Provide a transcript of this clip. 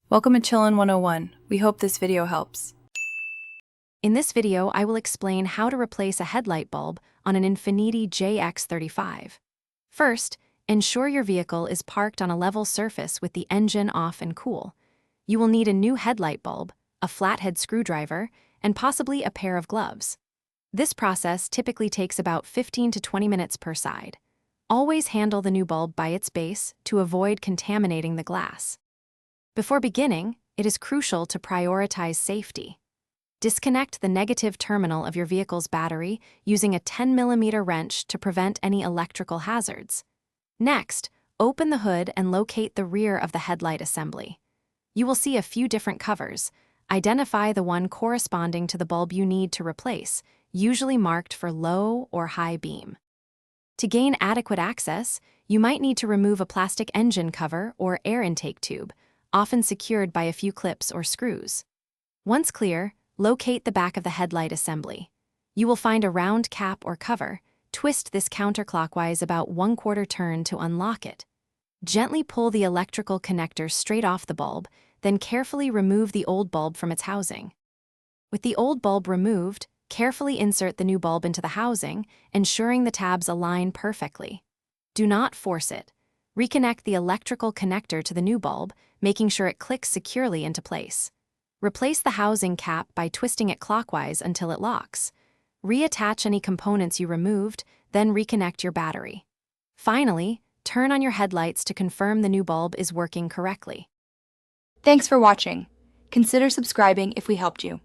Welcome to Chillin' 101. We hope this video helps. In this video, I will explain how to replace a headlight bulb on an Infiniti JX35. First, ensure your vehicle is parked on a level surface with the engine off and cool. You will need a new headlight bulb, a flathead screwdriver, and possibly a pair of gloves. This process typically takes about 15 to 20 minutes per side. Always handle the new bulb by its base to avoid contaminating the glass. Before beginning, it is crucial to prioritize safety. Disconnect the negative terminal of your vehicle's battery using a 10mm wrench to prevent any electrical hazards. Next, open the hood and locate the rear of the headlight assembly. You will see a few different covers. Identify the one corresponding to the bulb you need to replace, usually marked for low or high beam. To gain adequate access, you might need to remove a plastic engine cover or air intake tube, often secured by a few clips or screws. Once clear, locate the back of the headlight assembly. You will find a round cap or cover. Twist this counterclockwise about 1/4 turn to unlock it. Gently pull the electrical connector straight off the bulb, then carefully remove the old bulb from its housing. With the old bulb removed, carefully insert the new bulb into the housing, ensuring the tabs align perfectly. Do not force it. Reconnect the electrical connector to the new bulb, making sure it clicks securely into place. Replace the housing cap by twisting it clockwise until it locks. Reattach any components you removed, then reconnect your battery. Finally, turn on your headlights to confirm the new bulb is working correctly. Thanks for watching. Consider subscribing if we helped you.